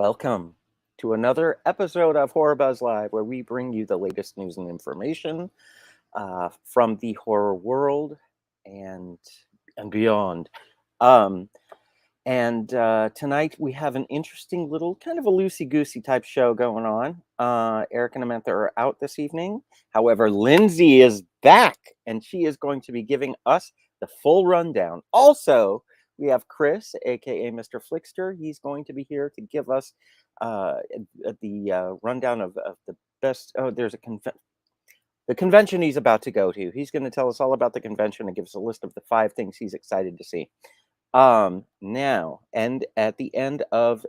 Welcome to another episode of HorrorBuzz Live, where we bring you the latest news and information from the horror world and beyond. Tonight we have an interesting little kind of a loosey-goosey type show going on. Eric and Amantha are out this evening. However, Lindsey is back, and she is going to be giving us the full rundown. Also, we have Chris, aka Mr. Flickster. He's going to be here to give us the rundown of the best. Oh, there's the convention he's about to go to. He's going to tell us all about the convention and give us a list of the 5 things he's excited to see. Now, and at the end of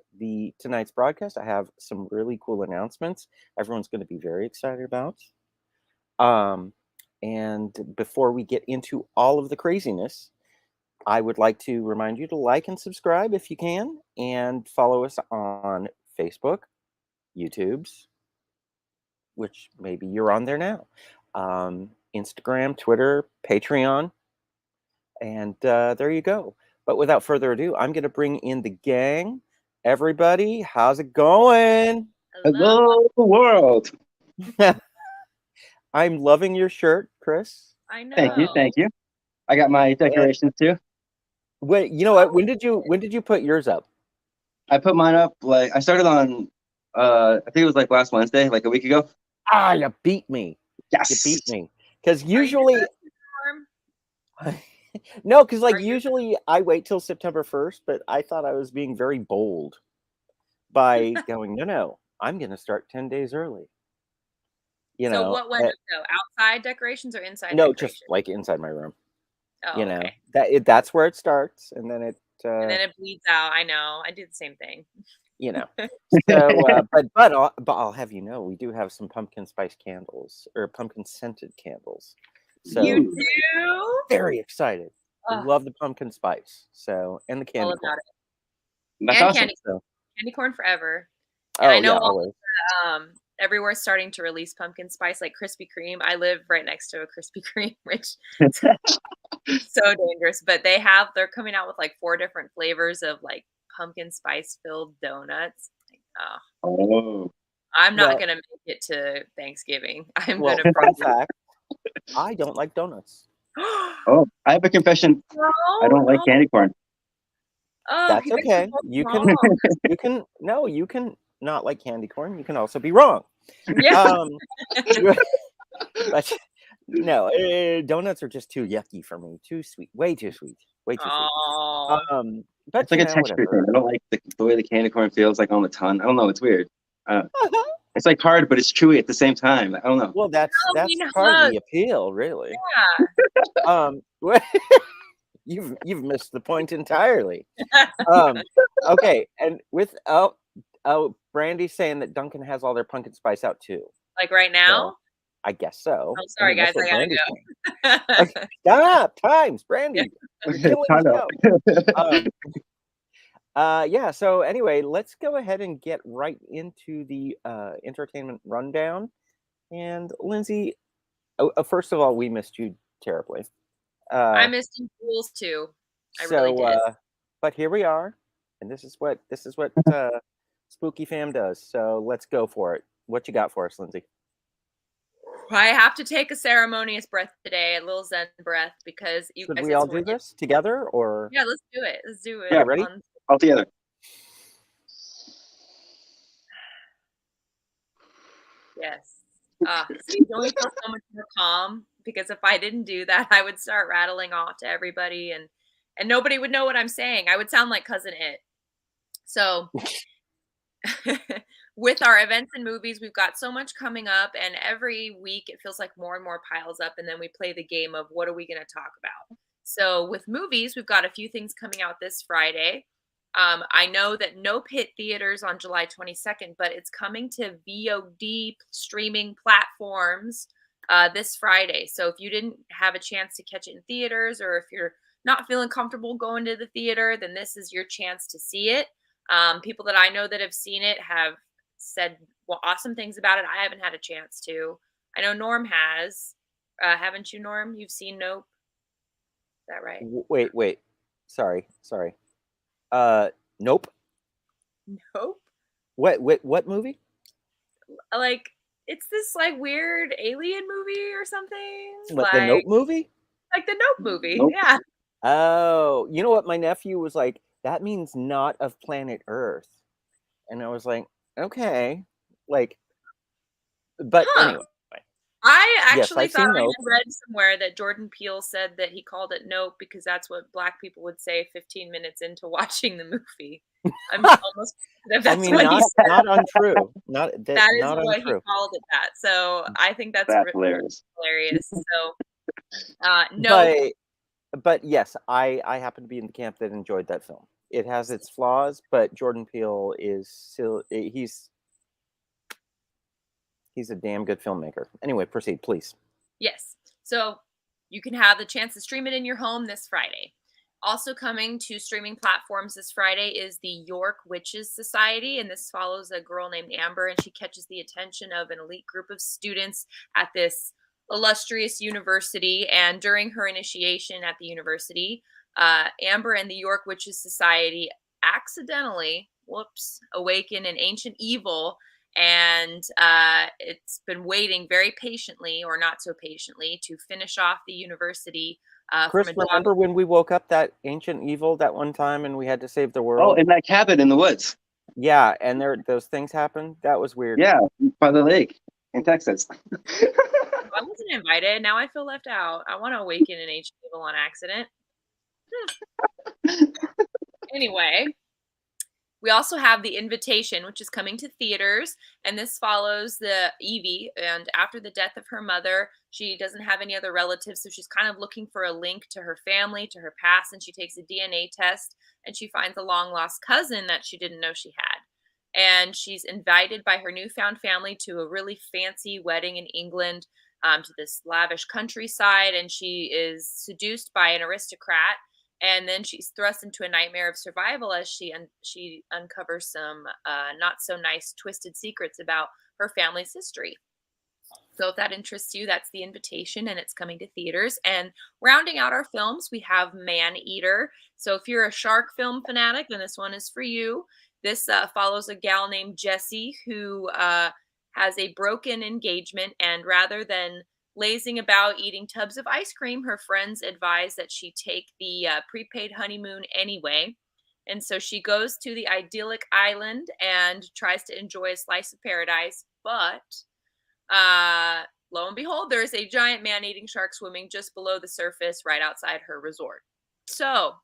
tonight's broadcast, I have some really cool announcements everyone's going to be very excited about. And before we get into all of the craziness, I would like to remind you to like and subscribe if you can, and follow us on Facebook, YouTube's, which maybe you're on there now, Instagram, Twitter, Patreon, and there you go. But without further ado, I'm going to bring in the gang. Everybody, how's it going? Hello, world. I'm loving your shirt, Chris. I know. Thank you. I got my decorations too. Wait, you know what? When did you put yours up? I put mine up I started on I think it was last Wednesday, a week ago. Ah, you beat me. Yes. You beat me. Because usually no, because usually I wait till September 1st, but I thought I was being very bold by going, no, I'm going to start 10 days early. So what went up though? Outside decorations or inside? No, decorations? just inside my room. Oh, okay. That's where it starts, and then it bleeds out. I know. I do the same thing. So, but I'll have you know, we do have some pumpkin spice candles or pumpkin scented candles. So you do? Very excited. Love the pumpkin spice. So, and the candy corn. That's and awesome. Candy corn forever. And I know always. Everywhere's starting to release pumpkin spice, like Krispy Kreme. I live right next to a Krispy Kreme, which is so dangerous. But they're coming out with 4 different flavors of pumpkin spice filled donuts. I'm not gonna make it to Thanksgiving. I'm gonna fun fact, I don't like donuts. I have a confession. No, I don't like candy corn. Oh, that's okay. You can not like candy corn. You can also be wrong. Yeah. But no, donuts are just too yucky for me. Too sweet. Way too sweet. Way too sweet. But it's like a texture thing. I don't like the way the candy corn feels on the tongue. I don't know. It's weird. It's hard, but it's chewy at the same time. I don't know. Well, that's part of the appeal, really. Yeah. You've missed the point entirely. Okay, and with Brandy's saying that Duncan has all their pumpkin spice out too. Right now? So, I guess so. Oh, sorry, guys. I gotta go. Okay, stop. Times, Brandy. Yeah. So anyway, let's go ahead and get right into the entertainment rundown. And Lindsey, first of all, we missed you terribly. I missed you fools too. I really did. But here we are, and this is what Spooky Fam does. So let's go for it. What you got for us, Lindsey? I have to take a ceremonious breath today, a little Zen breath, because you guys. Should we all do this together, or? Yeah, let's do it. Let's do it. Yeah, ready? All together. Yes. You don't feel so much more calm, because if I didn't do that, I would start rattling off to everybody, and nobody would know what I'm saying. I would sound like Cousin It. So with our events and movies, we've got so much coming up, and every week it feels like more and more piles up, and then we play the game of what are we going to talk about. So with movies, we've got a few things coming out this Friday. I know that no pit theaters on July 22nd, but it's coming to VOD streaming platforms this Friday. So if you didn't have a chance to catch it in theaters, or if you're not feeling comfortable going to the theater, then this is your chance to see it. People that I know that have seen it have said awesome things about it. I haven't had a chance to. I know Norm has. Haven't you, Norm? You've seen Nope? Is that right? Wait. Sorry. Nope. Nope. What movie? Like, it's this like weird alien movie or something. What, the Nope movie? Like the Nope movie. Nope. Yeah. Oh, you know what? My nephew was like, that means not of planet Earth. And I was like, okay. Like, but Huh. anyway. I Yes, actually I've thought seen I Nope. had read somewhere that Jordan Peele said that he called it Nope because that's what Black people would say 15 minutes into watching the movie. I'm almost positive I that's mean, what he not said. not untrue. That is Not what he untrue. called it that. So I think that's That's hilarious. hilarious. So Nope. But yes, I happen to be in the camp that enjoyed that film. It has its flaws, but Jordan Peele is still he's a damn good filmmaker. Anyway, proceed, please. Yes. So you can have the chance to stream it in your home this Friday. Also coming to streaming platforms this Friday is the York Witches Society, and this follows a girl named Amber, and she catches the attention of an elite group of students at this illustrious university. And during her initiation at the university, Amber and the York Witches Society accidentally, awaken an ancient evil, and it's been waiting very patiently, or not so patiently, to finish off the university Chris, from a dog. remember when we woke up that ancient evil that one time and we had to save the Oh, world? in that cabin in the woods. Yeah, and those things happened. That was weird. Yeah, by the lake in Texas. I wasn't invited. Now I feel left out. I want to awaken an ancient evil on accident. Anyway, we also have The Invitation, which is coming to theaters, and this follows the Evie, and after the death of her mother, she doesn't have any other relatives, so she's kind of looking for a link to her family, to her past, and she takes a DNA test, and she finds a long-lost cousin that she didn't know she had. And she's invited by her newfound family to a really fancy wedding in England, to this lavish countryside, and she is seduced by an aristocrat, and then she's thrust into a nightmare of survival as she uncovers some not so nice twisted secrets about her family's history. So if that interests you, that's The Invitation, and it's coming to theaters. And rounding out our films, we have Man Eater. So if you're a shark film fanatic, then this one is for you. This follows a gal named Jessie who has a broken engagement, and rather than lazing about eating tubs of ice cream, her friends advise that she take the prepaid honeymoon anyway. And so she goes to the idyllic island and tries to enjoy a slice of paradise. But lo and behold, there's a giant man-eating shark swimming just below the surface right outside her resort. So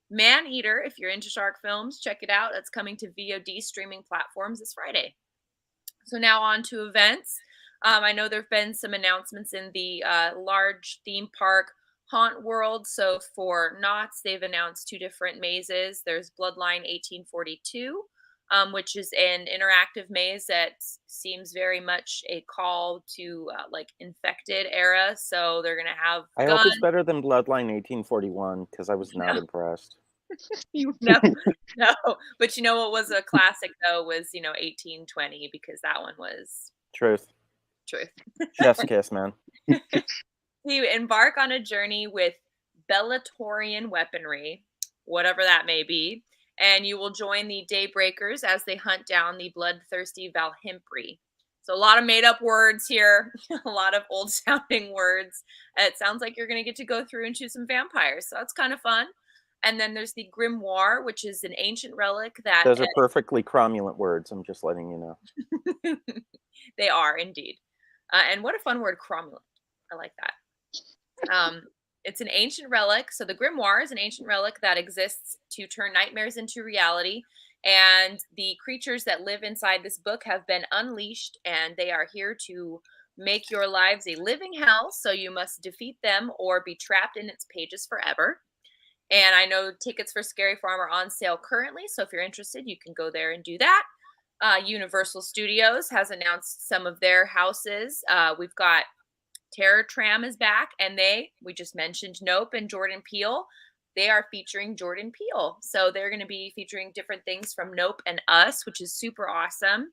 Man Eater, if you're into shark films, check it out. It's coming to VOD streaming platforms this Friday. So now on to events. I know there have been some announcements in the large theme park Haunt World. So for Knott's, they've announced 2 different mazes. There's Bloodline 1842, which is an interactive maze that seems very much a call to like infected era. So they're going to have I guns. hope it's better than Bloodline 1841 because I was not impressed. You know, no. But you know what was a classic though was 1820, because that one was Truth. Chef's kiss, man. You embark on a journey with Bellatorian weaponry, whatever that may be, and you will join the Daybreakers as they hunt down the bloodthirsty Valhympri. So a lot of made-up words here, a lot of old-sounding words. It sounds like you're going to get to go through and shoot some vampires, so that's kind of fun. And then there's the Grimoire, which is an ancient relic that... Those are perfectly cromulent words, I'm just letting you know. They are, indeed. And what a fun word, cromulent. I like that. It's an ancient relic. So the Grimoire is an ancient relic that exists to turn nightmares into reality. And the creatures that live inside this book have been unleashed, and they are here to make your lives a living hell. So you must defeat them or be trapped in its pages forever. And I know tickets for Scary Farm are on sale currently. So if you're interested, you can go there and do that. Universal Studios has announced some of their houses. We've got Terror Tram is back, and we just mentioned Nope and Jordan Peele. They are featuring Jordan Peele. So they're going to be featuring different things from Nope and Us, which is super awesome.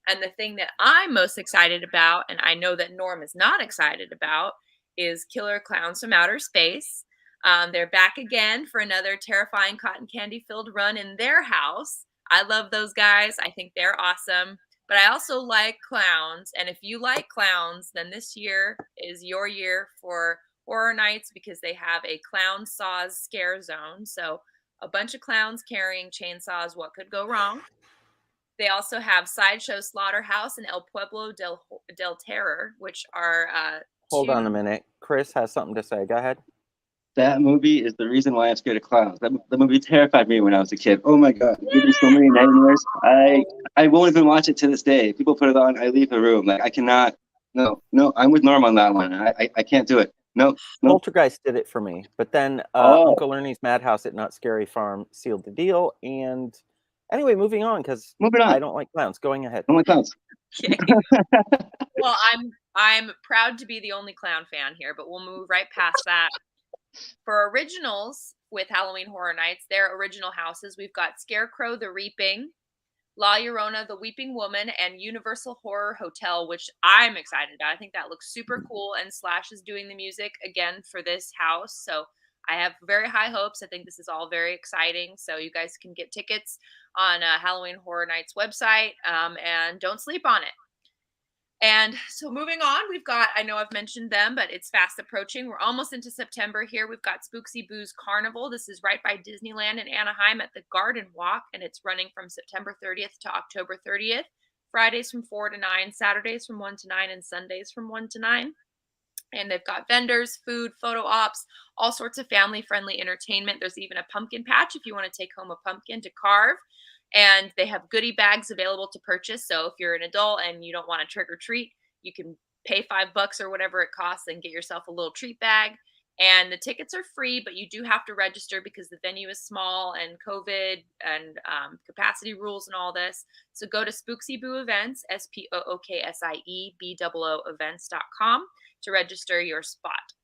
And the thing that I'm most excited about, and I know that Norm is not excited about, is Killer Clowns from Outer Space. They're back again for another terrifying cotton candy-filled run in their house. I love those guys. I think they're awesome. But I also like clowns. And if you like clowns, then this year is your year for Horror Nights because they have a Clown Saws Scare Zone. So a bunch of clowns carrying chainsaws. What could go wrong? They also have Sideshow Slaughterhouse and El Pueblo del Terror, which are Hold on a two. minute. Chris has something to say. Go ahead. That movie is the reason why I'm scared of clowns. That movie terrified me when I was a kid. Oh my god, it gave me so many nightmares. I won't even watch it to this day. If people put it on, I leave the room. Like I cannot. No, I'm with Norm on that one. I can't do it. No. Poltergeist did it for me, but then Uncle Ernie's Madhouse at Not Scary Farm sealed the deal. And anyway, moving on because I don't like clowns. Going ahead. I don't like clowns. Okay. Well, I'm proud to be the only clown fan here, but we'll move right past that. For originals with Halloween Horror Nights, their original houses, we've got Scarecrow the Reaping, La Llorona the Weeping Woman, and Universal Horror Hotel, which I'm excited about. I think that looks super cool, and Slash is doing the music again for this house, so I have very high hopes. I think this is all very exciting, so you guys can get tickets on Halloween Horror Nights website, and don't sleep on it. And so moving on, we've got, I know I've mentioned them, but it's fast approaching. We're almost into September here. We've got Spooksy Boo's Carnival. This is right by Disneyland in Anaheim at the Garden Walk, and it's running from September 30th to October 30th. Fridays from 4 to 9, Saturdays from 1 to 9, and Sundays from 1 to 9. And they've got vendors, food, photo ops, all sorts of family-friendly entertainment. There's even a pumpkin patch if you want to take home a pumpkin to carve. And they have goodie bags available to purchase. So if you're an adult and you don't want to trick or treat, you can pay $5 or whatever it costs and get yourself a little treat bag. And the tickets are free, but you do have to register because the venue is small and COVID and capacity rules and all this. So go to Spooksy Boo Events, SPOOKSIEBOO events.com to register your spot.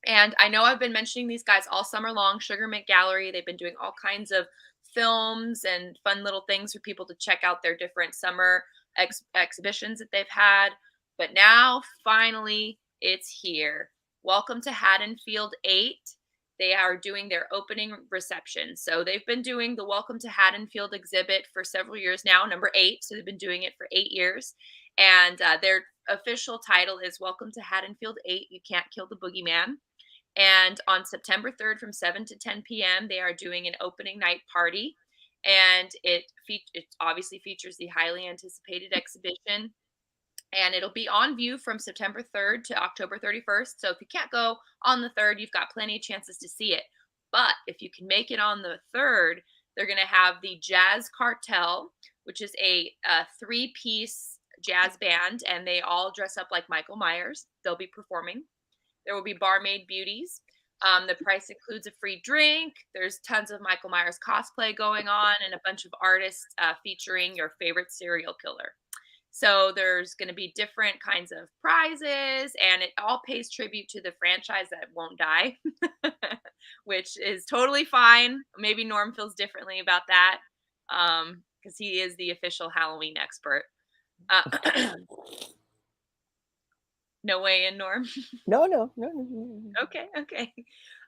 And I know I've been mentioning these guys all summer long. Sugar Mint Gallery, they've been doing all kinds of films and fun little things for people to check out their different summer exhibitions that they've had. But now, finally, it's here. Welcome to Haddonfield 8. They are doing their opening reception. So they've been doing the Welcome to Haddonfield exhibit for several years now, number 8. So they've been doing it for 8 years. And their official title is Welcome to Haddonfield 8, You Can't Kill the Boogeyman. And on September 3rd from 7 to 10 p.m., they are doing an opening night party. And it obviously features the highly anticipated exhibition. And it'll be on view from September 3rd to October 31st. So if you can't go on the 3rd, you've got plenty of chances to see it. But if you can make it on the 3rd, they're going to have the Jazz Cartel, which is a 3-piece jazz band. And they all dress up like Michael Myers. They'll be performing. There will be barmaid beauties. The price includes a free drink. There's tons of Michael Myers cosplay going on and a bunch of artists featuring your favorite serial killer. So there's going to be different kinds of prizes, and it all pays tribute to the franchise that won't die, which is totally fine. Maybe Norm feels differently about that because he is the official Halloween expert. No way in, Norm? No. Okay.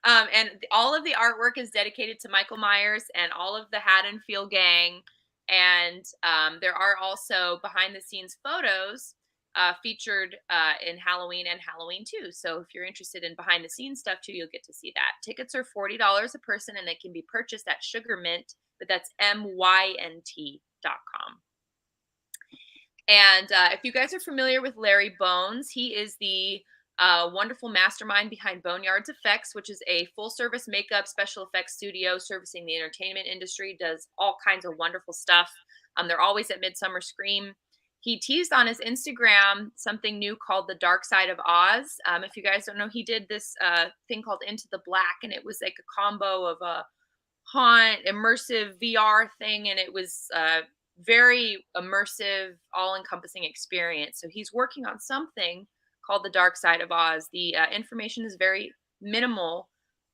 And all of the artwork is dedicated to Michael Myers and all of the Haddonfield gang. And there are also behind-the-scenes photos featured in Halloween and Halloween 2. So if you're interested in behind-the-scenes stuff too, you'll get to see that. Tickets are $40 a person, and they can be purchased at Sugar Mint, but that's MYNT.com. And if you guys are familiar with Larry Bones, he is the wonderful mastermind behind Boneyards Effects, which is a full-service makeup special effects studio servicing the entertainment industry, does all kinds of wonderful stuff. They're always at Midsummer Scream. He teased on his Instagram something new called The Dark Side of Oz. If you guys don't know, he did this thing called Into the Black, and it was like a combo of a haunt, immersive VR thing, and it was very immersive, all-encompassing experience. So he's working on something called The Dark Side of Oz. The information is very minimal,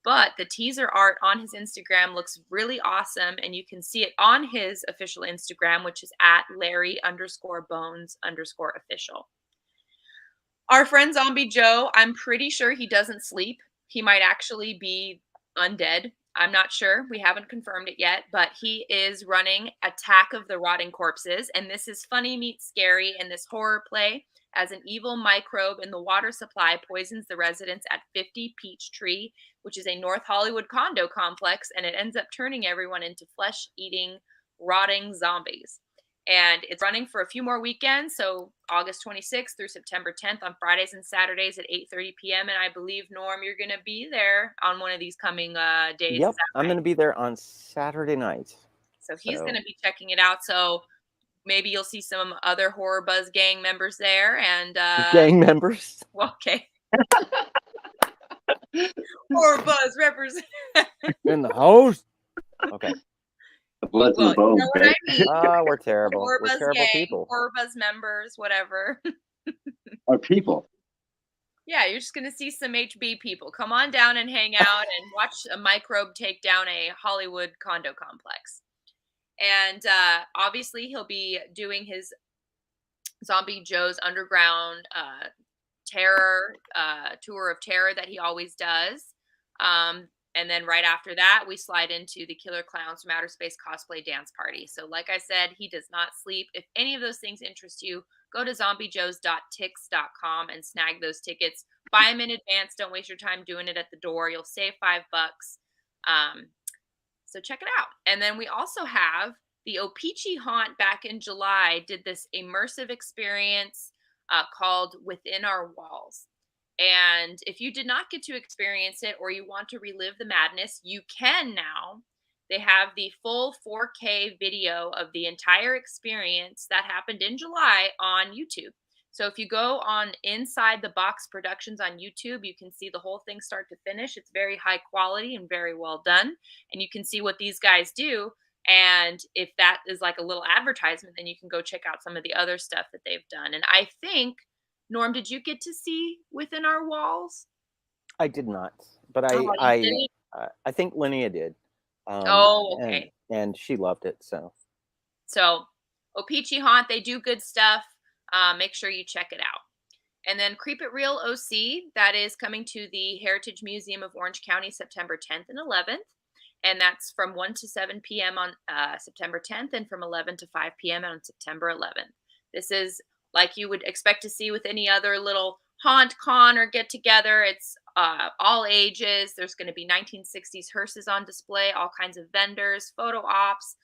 but the teaser art on his Instagram looks really awesome, and you can see it on his official Instagram, which is at Larry_Bones_official. Our friend Zombie Joe, I'm pretty sure he doesn't sleep. He might actually be undead. I'm not sure. We haven't confirmed it yet, but he is running Attack of the Rotting Corpses. And this is funny meets scary in this horror play as an evil microbe in the water supply poisons the residents at 50 Peachtree, which is a North Hollywood condo complex, and it ends up turning everyone into flesh-eating, rotting zombies. And it's running for a few more weekends, so August 26th through September 10th on Fridays and Saturdays at 8:30 p.m. And I believe, Norm, you're going to be there on one of these coming days. Yep, Is that I'm right? going to be there on Saturday night. So he's going to be checking it out. So maybe you'll see some other HorrorBuzz gang members there. And gang members. well, okay. HorrorBuzz represent in the house. Okay. Blood's in the well, you bone, know what right? I mean. We're terrible. We're HorrorBuzz terrible gang, people. HorrorBuzz members, whatever. Our people. Yeah, you're just going to see some HB people. Come on down and hang out and watch a microbe take down a Hollywood condo complex. And obviously, he'll be doing his Zombie Joe's Underground Terror tour of terror that he always does. And then right after that, we slide into the Killer Clowns from Outer Space cosplay dance party. So like I said, he does not sleep. If any of those things interest you, go to zombiejoes.tix.com and snag those tickets. Buy them in advance. Don't waste your time doing it at the door. You'll save $5. So check it out. And then we also have the Opeachy Haunt back in July did this immersive experience called Within Our Walls. And if you did not get to experience it or you want to relive the madness, you can now. They have the full 4K video of the entire experience that happened in July on YouTube. So if you go on Inside the Box Productions on YouTube, you can see the whole thing start to finish. It's very high quality and very well done. And you can see what these guys do. And if that is like a little advertisement, then you can go check out some of the other stuff that they've done. And I think, Norm, did you get to see Within Our Walls? I did not, but I think Linnea did. Okay. And she loved it. So Opeachy Haunt, they do good stuff. Make sure you check it out. And then Creep It Real OC, that is coming to the Heritage Museum of Orange County September 10th and 11th. And that's from 1 to 7 p.m. on September 10th and from 11 to 5 p.m. on September 11th. This is like you would expect to see with any other little haunt con or get together. It's all ages. There's going to be 1960s hearses on display, all kinds of vendors, photo ops,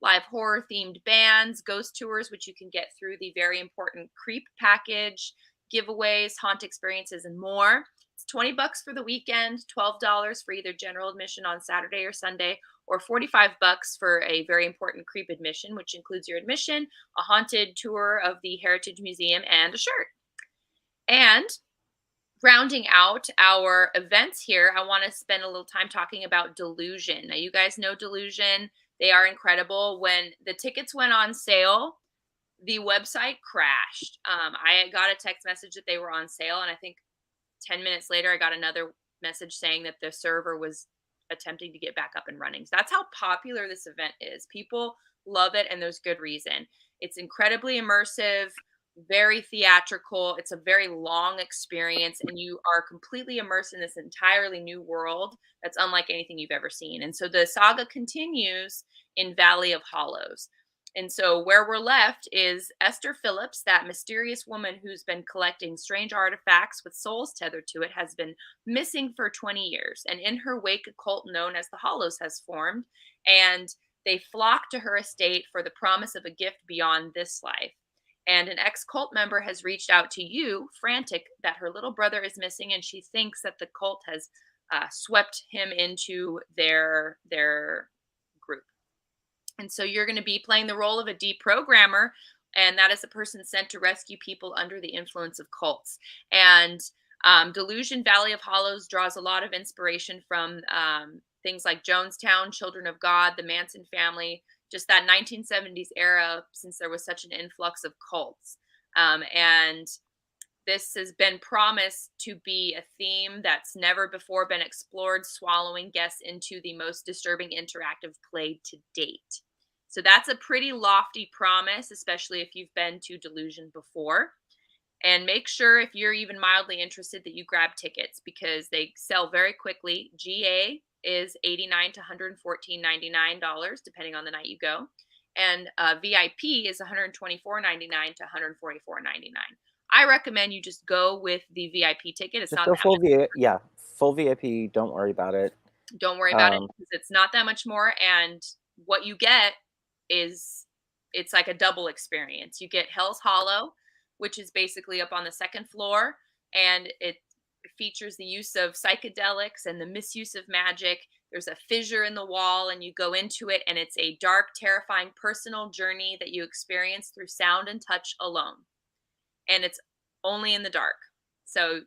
live horror themed bands, ghost tours, which you can get through the very important Creep package, giveaways, haunt experiences, and more. It's $20 for the weekend, $12 for either general admission on Saturday or Sunday, or $45 for a very important Creep admission, which includes your admission, a haunted tour of the Heritage Museum, and a shirt. And rounding out our events here, I want to spend a little time talking about Delusion. Now, you guys know Delusion. They are incredible. When the tickets went on sale, the website crashed. I got a text message that they were on sale, and I think 10 minutes later, I got another message saying that the server was attempting to get back up and running. So that's how popular this event is. People love it, and there's good reason. It's incredibly immersive, very theatrical. It's a very long experience, and you are completely immersed in this entirely new world that's unlike anything you've ever seen. And so the saga continues in Valley of Hollows. And so where we're left is Esther Phillips, that mysterious woman who's been collecting strange artifacts with souls tethered to it, has been missing for 20 years. And in her wake, a cult known as the Hollows has formed, and they flock to her estate for the promise of a gift beyond this life. And an ex-cult member has reached out to you, frantic, that her little brother is missing, and she thinks that the cult has swept him into their group. And so you're going to be playing the role of a deprogrammer, and that is a person sent to rescue people under the influence of cults. And Delusion Valley of Hollows draws a lot of inspiration from things like Jonestown, Children of God, the Manson family, just that 1970s era, since there was such an influx of cults. And this has been promised to be a theme that's never before been explored, swallowing guests into the most disturbing interactive play to date. So that's a pretty lofty promise, especially if you've been to Delusion before. And make sure if you're even mildly interested that you grab tickets because they sell very quickly. GA is $89 to $114.99 depending on the night you go, and VIP is $124.99 to $144.99. I recommend you just go with the VIP ticket. It's Just not go that full much. yeah, full VIP. Don't worry about it. Don't worry about it because it's not that much more, and what you get is it's like a double experience. You get Hell's Hollow, which is basically up on the second floor, and it features the use of psychedelics and the misuse of magic. There's a fissure in the wall, and you go into it, and it's a dark, terrifying personal journey that you experience through sound and touch alone. And it's only in the dark. So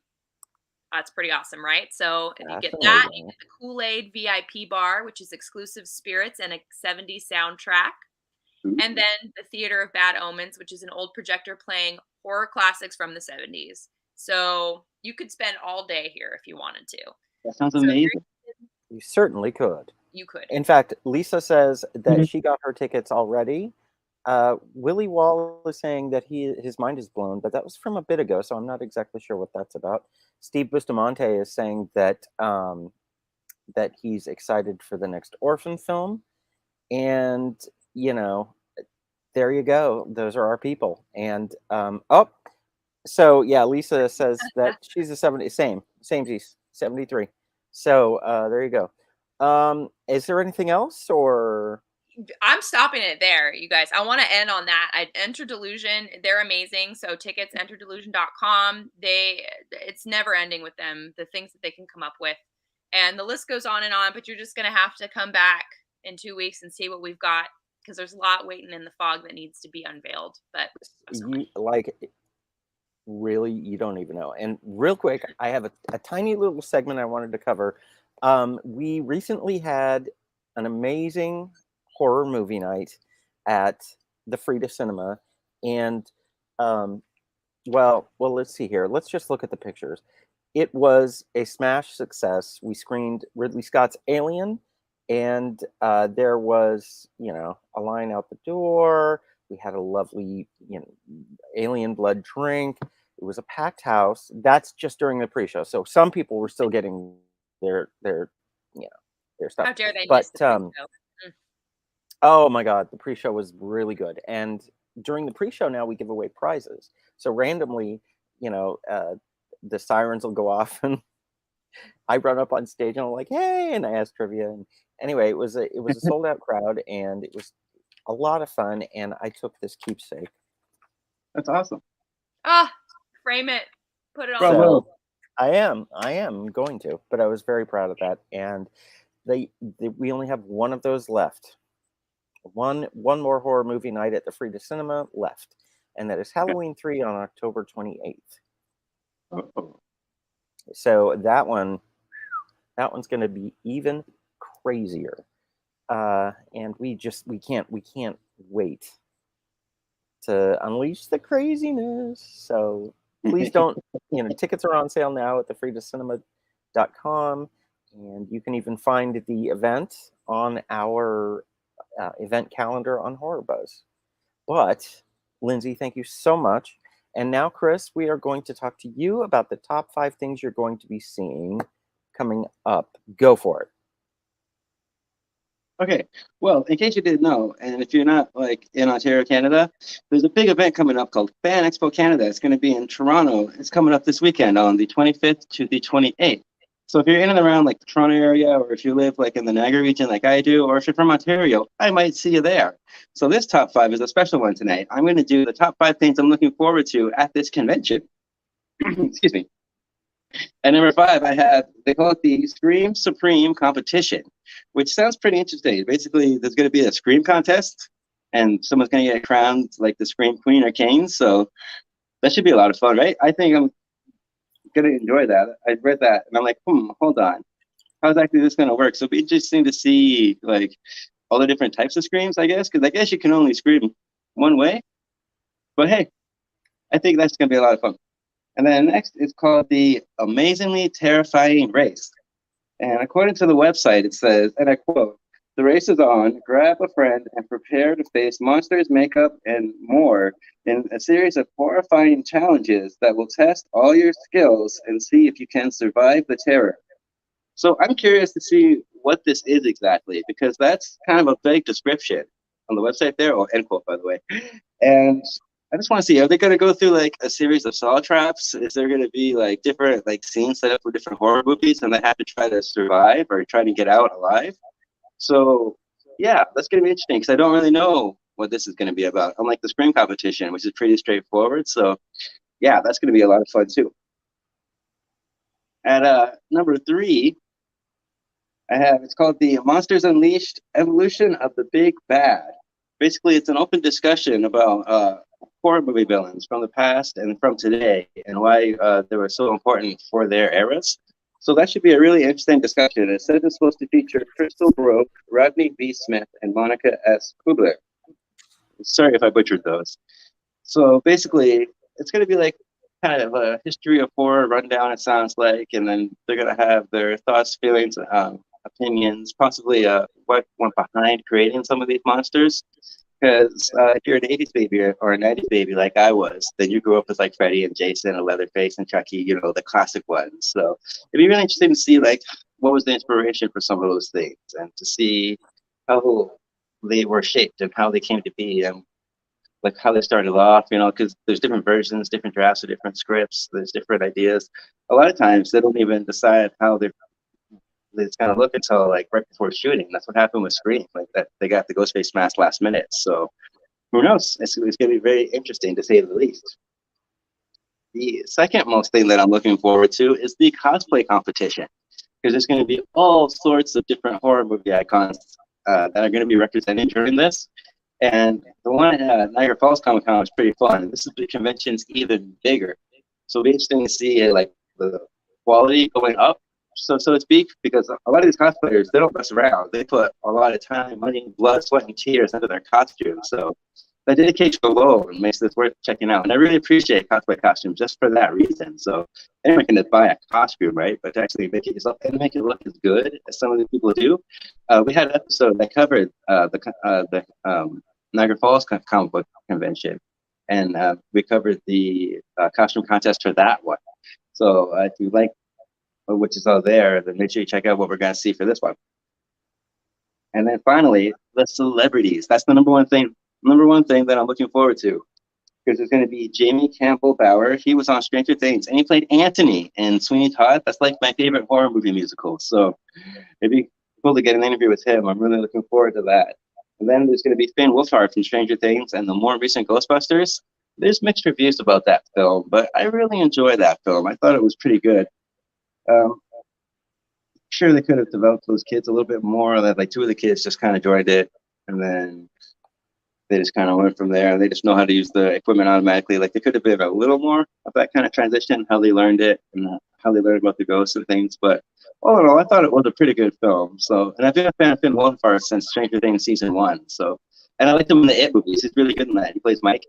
that's pretty awesome, right? So if you get that, you get the Kool-Aid VIP bar, which is exclusive spirits and a 70s soundtrack. And then the Theater of Bad Omens, which is an old projector playing horror classics from the 70s. So you could spend all day here if you wanted to. That sounds amazing. You certainly could. You could. In fact, Lisa says that she got her tickets already. Willie Wall is saying that his mind is blown, but that was from a bit ago, so I'm not exactly sure what that's about. Steve Bustamante is saying that that he's excited for the next Orphan film, and there you go. Those are our people. And so yeah, Lisa says that she's a 70, same 73. So there you go. Is there anything else, or? I'm stopping it there, you guys. I want to end on that. Enter Delusion, they're amazing. So tickets, enterdelusion.com. It's never ending with them, the things that they can come up with. And the list goes on, but you're just going to have to come back in 2 weeks and see what we've got, because there's a lot waiting in the fog that needs to be unveiled. But really, you don't even know. And real quick, I have a tiny little segment I wanted to cover. We recently had an amazing horror movie night at the Frida Cinema, and well, let's see here. Let's just look at the pictures. It was a smash success. We screened Ridley Scott's Alien, and there was a line out the door. We had a lovely alien blood drink. It was a packed house. That's just during the pre-show, so some people were still getting their stuff. How dare they but miss the pre-show? Oh my God, the pre-show was really good. And during the pre-show now we give away prizes. So randomly, the sirens will go off and I run up on stage and I'm like, hey, and I ask trivia. And anyway, it was a sold out crowd, and it was a lot of fun. And I took this keepsake. That's awesome. Frame it, put it on. So I am going to, but I was very proud of that. And we only have one of those left. One more horror movie night at the Frida Cinema left, and that is Halloween 3 on October 28th. So that one's going to be even crazier, and we can't wait to unleash the craziness. So please don't. Tickets are on sale now at thefridacinema.com, and you can even find the event on our event calendar on HorrorBuzz. But Lindsey, thank you so much. And now, Chris, we are going to talk to you about the top 5 things you're going to be seeing coming up. Go for it. Okay, well, in case you didn't know, and if you're not in Ontario, Canada, there's a big event coming up called Fan Expo Canada. It's going to be in Toronto. It's coming up this weekend on the 25th to the 28th. So if you're in and around the Toronto area, or if you live in the Niagara region like I do, or if you're from Ontario, I might see you there. So this top 5 is a special one tonight. I'm going to do the top 5 things I'm looking forward to at this convention. Excuse me. And number 5, they call it the Scream Supreme Competition, which sounds pretty interesting. Basically, there's going to be a Scream contest, and someone's going to get crowned the Scream Queen or King. So that should be a lot of fun, right? I think I'm going to enjoy that. I read that, and I'm like, hold on. How's actually this going to work? So it'll be interesting to see, all the different types of screams, I guess, because I guess you can only scream one way. But hey, I think that's going to be a lot of fun. And then next is called the Amazingly Terrifying Race. And according to the website, it says, and I quote, The race is on. Grab a friend and prepare to face monsters, makeup, and more in a series of horrifying challenges that will test all your skills and see if you can survive the terror. So I'm curious to see what this is exactly, because that's kind of a vague description on the website there, or end quote, by the way. And I just want to see, are they going to go through like a series of saw traps? Is there going to be like different like scenes set up for different horror movies and they have to try to survive or try to get out alive? So yeah, that's going to be interesting because I don't really know what this is going to be about. Unlike the Scream competition, which is pretty straightforward. So yeah, that's going to be a lot of fun too. At number 3, it's called the Monsters Unleashed Evolution of the Big Bad. Basically, it's an open discussion about horror movie villains from the past and from today and why they were so important for their eras. So that should be a really interesting discussion. It says it's supposed to feature Crystal Baroque, Rodney B. Smith, and Monica S. Kubler. Sorry if I butchered those. So basically, it's going to be like kind of a history of horror rundown, it sounds like, and then they're going to have their thoughts, feelings, opinions, possibly what went behind creating some of these monsters. Because if you're an 80s baby or a 90s baby like I was, then you grew up with like Freddy and Jason and Leatherface and Chucky, you know, the classic ones. So it'd be really interesting to see like what was the inspiration for some of those things and to see how they were shaped and how they came to be and like how they started off, you know, because there's different versions, different drafts of different scripts, there's different ideas. A lot of times they don't even decide how it's gonna look until like right before shooting. That's what happened with Scream. Like that, they got the Ghostface mask last minute. So who knows? It's gonna be very interesting to say the least. The second most thing that I'm looking forward to is the cosplay competition, because there's going to be all sorts of different horror movie icons that are going to be represented during this. And the one at Niagara Falls Comic Con was pretty fun. This is the convention's even bigger, so it'll be interesting to see like the quality going up, so to speak, because a lot of these cosplayers, they don't mess around. They put a lot of time, money, blood, sweat, and tears into their costumes. So that dedication alone makes this worth checking out. And I really appreciate cosplay costumes just for that reason. So anyone can just buy a costume, right? But to actually make it yourself and make it look as good as some of the people do. We had an episode that covered the Niagara Falls comic book convention, and we covered the costume contest for that one. So if you like which is all there, then make sure you check out what we're going to see for this one. And then finally, the celebrities. That's the number one thing that I'm looking forward to, because there's going to be Jamie Campbell Bower. He was on Stranger Things, and he played Anthony in Sweeney Todd. That's like my favorite horror movie musical. So it'd be cool to get an interview with him. I'm really looking forward to that. And then there's going to be Finn Wolfhard from Stranger Things and the more recent Ghostbusters. There's mixed reviews about that film, but I really enjoyed that film. I thought it was pretty good. Sure, they could have developed those kids a little bit more. That like 2 of the kids just kind of joined it, and then they just kind of went from there. They just know how to use the equipment automatically. Like they could have been a little more of that kind of transition, how they learned it and how they learned about the ghosts and things. But all in all, I thought it was a pretty good film. So, and I've been a fan of Finn Wolfhard since Stranger Things season 1. So, and I liked him in the It movies. He's really good in that. He plays Mike.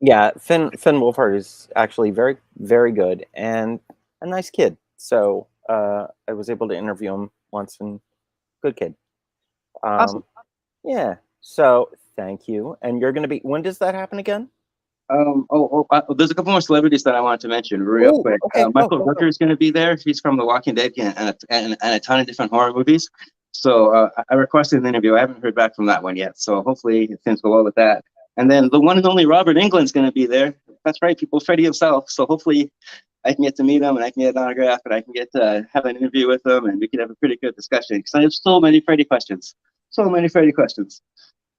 Yeah, Finn Wolfhard is actually very, very good and a nice kid. So I was able to interview him once, and good kid. Awesome. Yeah. So thank you. And you're going to be. When does that happen again? There's a couple more celebrities that I wanted to mention real quick. Okay, Michael Rooker is going to be there. He's from The Walking Dead and a ton of different horror movies. So I requested an interview. I haven't heard back from that one yet. So hopefully things go well with that. And then the one and only Robert Englund's going to be there. That's right, people. Freddy himself. So hopefully I can get to meet him and I can get an autograph and I can get to have an interview with him and we can have a pretty good discussion because I have so many Freddy questions.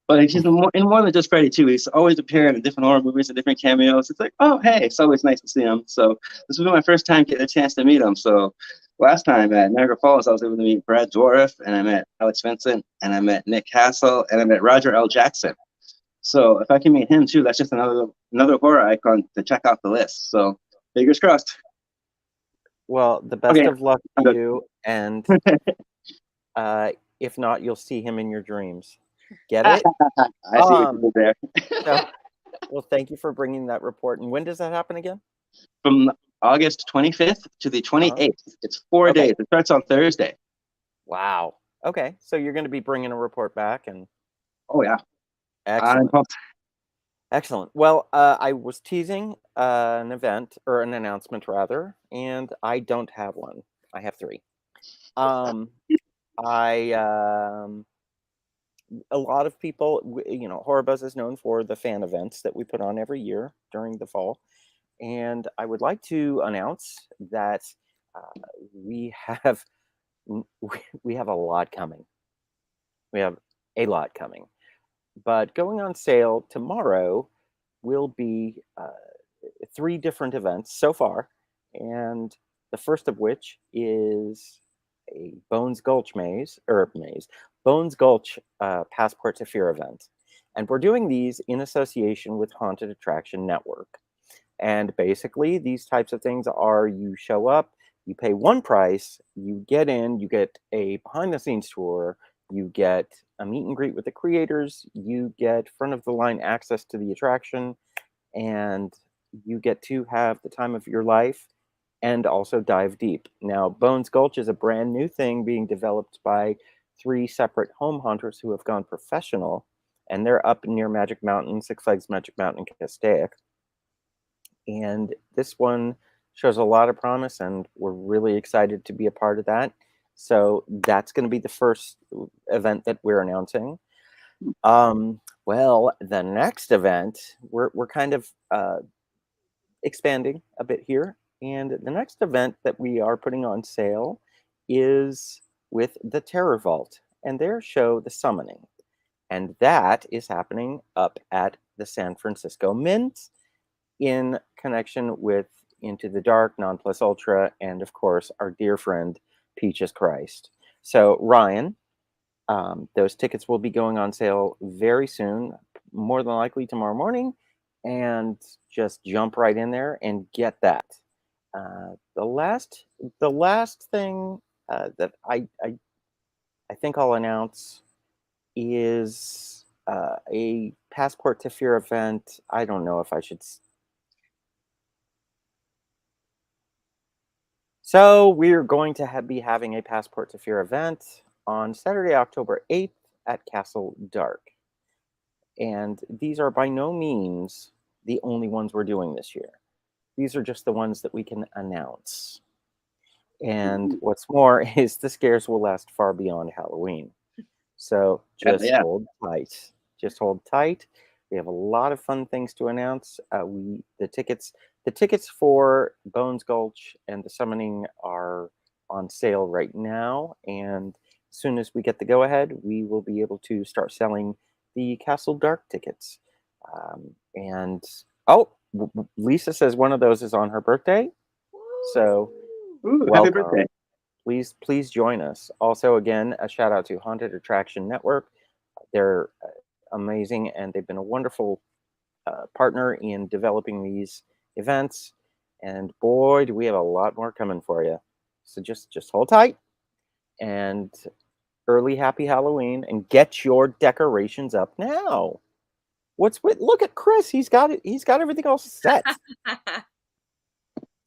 But he's in more than just Freddy too. He's always appearing in different horror movies and different cameos. It's like, oh, hey, it's always nice to see him. So this will be my first time getting a chance to meet him. So last time at Niagara Falls, I was able to meet Brad Dourif, and I met Alex Vincent, and I met Nick Castle, and I met Roger L. Jackson. So if I can meet him too, that's just another horror icon to check off the list. So fingers crossed. Well, the best of luck to you, and if not, you'll see him in your dreams. Get it? I see what you did there. Well, thank you for bringing that report. And when does that happen again? From August 25th to the 28th. It's 4 days. It starts on Thursday. Wow. Okay, so you're going to be bringing a report back, and Oh yeah, I'm excellent. pumped. Excellent. Well, I was teasing an event or an announcement rather, and I don't have one. I have three. I a lot of people, HorrorBuzz is known for the fan events that we put on every year during the fall, and I would like to announce that we have we have a lot coming. We have a lot coming, but going on sale tomorrow will be three different events so far, and the first of which is a Bones Gulch Bones Gulch Passport to Fear event. And we're doing these in association with Haunted Attraction Network. And basically, these types of things are you show up, you pay one price, you get in, you get a behind-the-scenes tour, you get a meet and greet with the creators, you get front-of-the-line access to the attraction, and you get to have the time of your life and also dive deep. Now, Bones Gulch is a brand new thing being developed by three separate home hunters who have gone professional, and they're up near Magic Mountain, Six Flags Magic Mountain in Castaic. And this one shows a lot of promise, and we're really excited to be a part of that. So that's going to be the first event that we're announcing. Well, the next event, we're kind of expanding a bit here. And the next event that we are putting on sale is with the Terror Vault and their show, The Summoning. And that is happening up at the San Francisco Mint in connection with Into the Dark, Non Plus Ultra, and of course, our dear friend, Peaches Christ. So, Ryan, those tickets will be going on sale very soon, more than likely tomorrow morning, and just jump right in there and get that. The last thing that I think I'll announce is a Passport to Fear event. I don't know if I should. So we're going to be having a Passport to Fear event on Saturday, October 8th at Castle Dark. And these are by no means the only ones we're doing this year. These are just the ones that we can announce. And what's more is the scares will last far beyond Halloween. So just hold tight. Just hold tight. We have a lot of fun things to announce. The tickets for Bones Gulch and The Summoning are on sale right now. And as soon as we get the go-ahead, we will be able to start selling the Castle Dark tickets. Lisa says one of those is on her birthday. So Happy birthday. Please join us. Also, again, a shout out to Haunted Attraction Network. They're amazing, and they've been a wonderful partner in developing these events. And boy, do we have a lot more coming for you. So just hold tight and early happy Halloween, and get your decorations up now. Look at Chris. He's got it. He's got everything all set.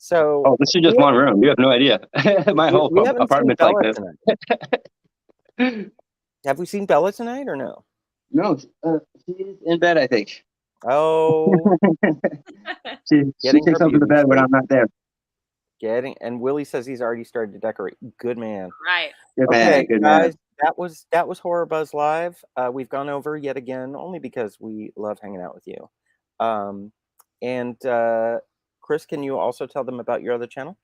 So this is just one room. You have no idea. My whole apartment's like this. Have we seen Bella tonight or no? No, she's in bed, I think. Oh, she takes over the bed when I'm not there. And Willie says he's already started to decorate. Good man. Right. Okay, guys, that was HorrorBuzz Live. We've gone over yet again, only because we love hanging out with you. Chris, can you also tell them about your other channel?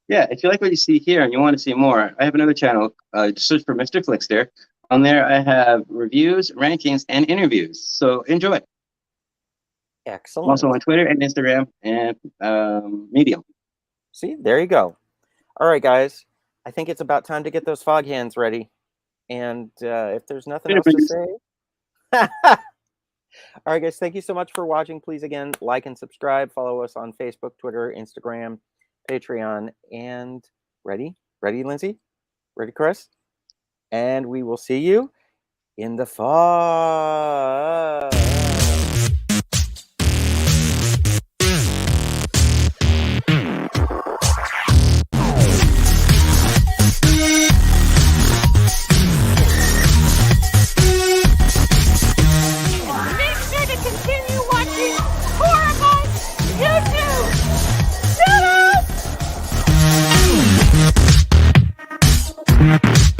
Yeah, if you like what you see here and you want to see more, I have another channel. Just search for Mr. Flickster. On there, I have reviews, rankings, and interviews. So enjoy. Excellent. I'm also on Twitter and Instagram and Medium. See, there you go. All right, guys. I think it's about time to get those fog hands ready. And if there's nothing else to say. All right, guys. Thank you so much for watching. Please, again, like and subscribe. Follow us on Facebook, Twitter, Instagram, Patreon. And ready? Ready, Lindsey? Ready, Chris? And we will see you in the fog. Bye.